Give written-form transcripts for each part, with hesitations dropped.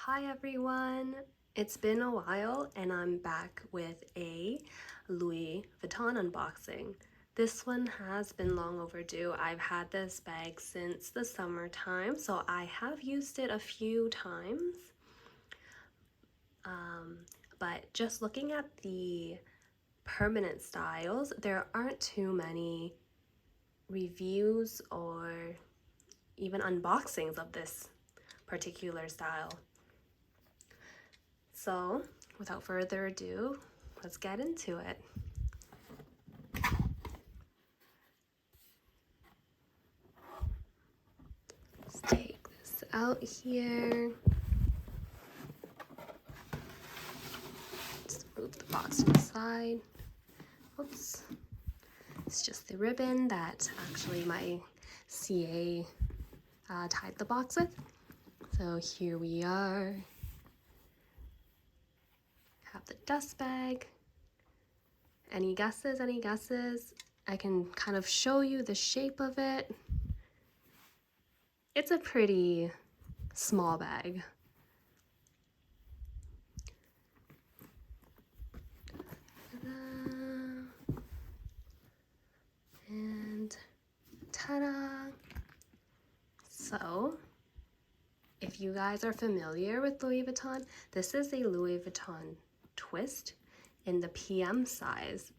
Hi everyone! It's been a while and I'm back with a Louis Vuitton unboxing. This one has been long overdue. I've had this bag since the summertime, so I have used it a few times. But just looking at the permanent styles, there aren't too many reviews or even unboxings of this particular style. So, without further ado, let's get into it. Let's take this out here. Just move the box to the side. Oops. It's just the ribbon that actually my CA tied the box with. So here we are. Have the dust bag. Any guesses? Any guesses? I can kind of show you the shape of it. It's a pretty small bag. And ta-da! So, if you guys are familiar with Louis Vuitton, this is a Louis Vuitton twist in the PM size.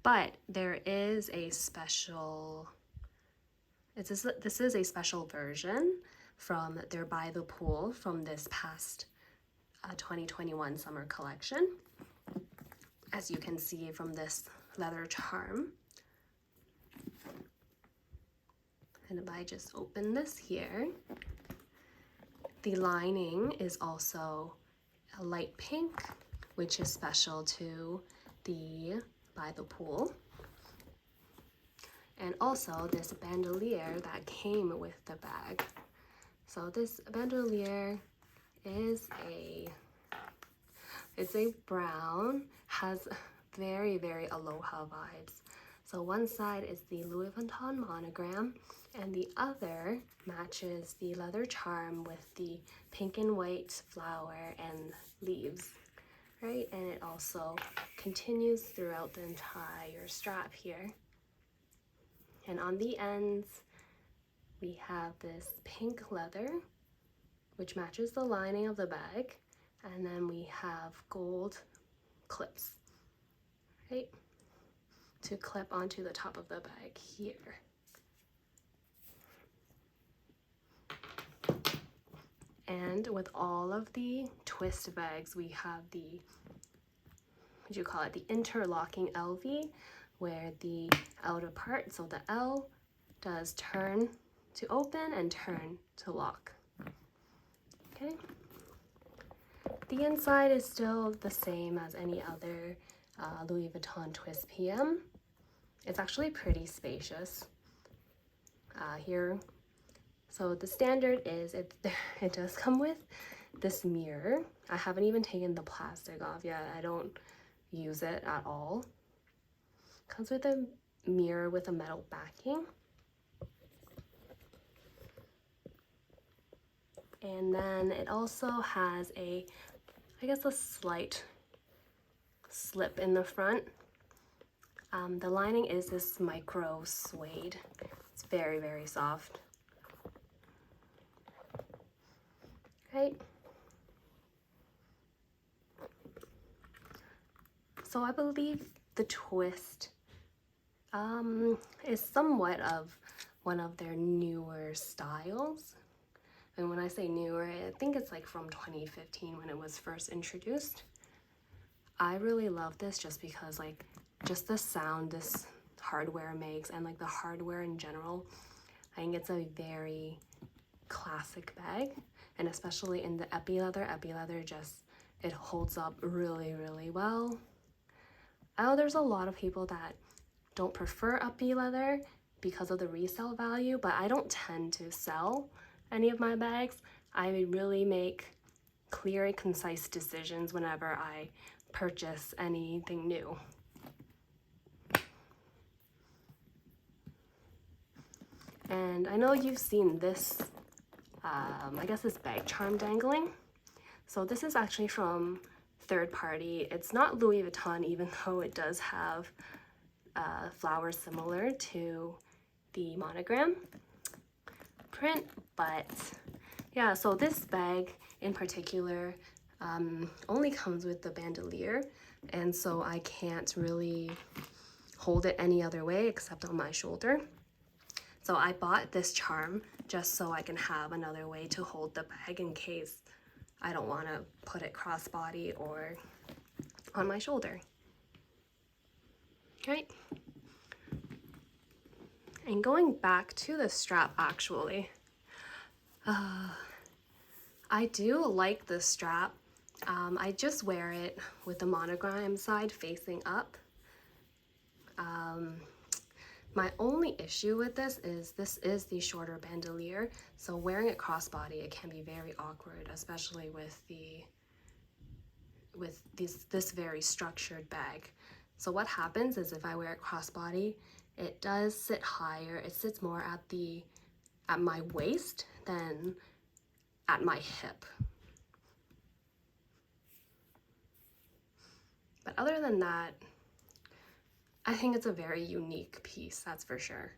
But there is a special, this is a special version from their By the Pool from this past 2021 summer collection. As you can see from this leather charm. And if I just open this here, the lining is also a light pink, which is special to the By the Pool. And also this bandolier that came with the bag. So this bandolier is it's a brown, has very, very aloha vibes. So one side is the Louis Vuitton monogram, and the other matches the leather charm with the pink and white flower and leaves, right? And it also continues throughout the entire strap here. And on the ends, we have this pink leather, which matches the lining of the bag. And then we have gold clips, right? To clip onto the top of the bag here. And with all of the twist bags, we have the, what do you call it, the interlocking LV, where the outer part, so the L does turn to open and turn to lock. Okay. The inside is still the same as any other Louis Vuitton twist PM. It's actually pretty spacious here. So the standard is it does come with this mirror. I haven't even taken the plastic off yet. I don't use it at all. Comes with a mirror with a metal backing. And then it also has a, I guess, a slight slip in the front. The lining is this micro suede. It's very, very soft. Right? So I believe the twist is somewhat of one of their newer styles. And when I say newer, I think it's like from 2015 when it was first introduced. I really love this just because, like, just the sound this hardware makes, and like the hardware in general, I think it's a very classic bag. And especially in the epi leather just, it holds up really, really well. I know there's a lot of people that don't prefer epi leather because of the resale value, but I don't tend to sell any of my bags. I really make clear and concise decisions whenever I purchase anything new. And I know you've seen this I guess this bag charm dangling. So this is actually from third party. It's not Louis Vuitton, even though it does have flowers similar to the monogram print, but yeah, so this bag in particular only comes with the bandolier, and so I can't really hold it any other way except on my shoulder. So I bought this charm just so I can have another way to hold the bag in case I don't want to put it crossbody or on my shoulder. Right? And going back to the strap, actually, I do like this strap. I just wear it with the monogram side facing up. My only issue with this is the shorter bandolier, so wearing it crossbody, it can be very awkward, especially with this very structured bag. So what happens is if I wear it crossbody, it does sit higher. It sits more at my waist than at my hip. But other than that, I think it's a very unique piece, that's for sure.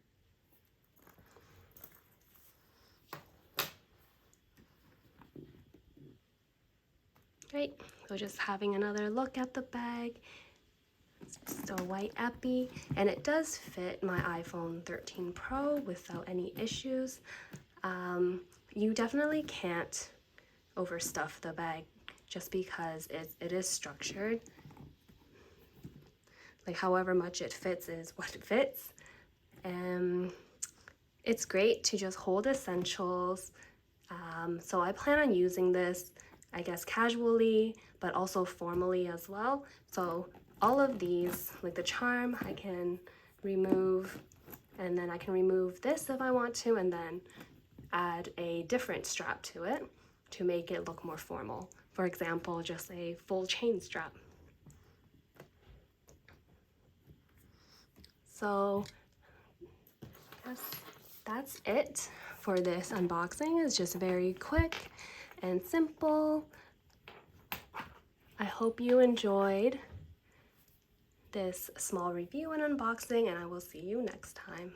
Right, so just having another look at the bag. It's just a white epi, and it does fit my iPhone 13 Pro without any issues. You definitely can't overstuff the bag just because it is structured. Like however much it fits is what it fits. It's great to just hold essentials. So I plan on using this, I guess, casually, but also formally as well. So all of these, like the charm, I can remove, and then I can remove this if I want to, and then add a different strap to it to make it look more formal. For example, just a full chain strap. So yes, that's it for this unboxing. It's just very quick and simple. I hope you enjoyed this small review and unboxing, and I will see you next time.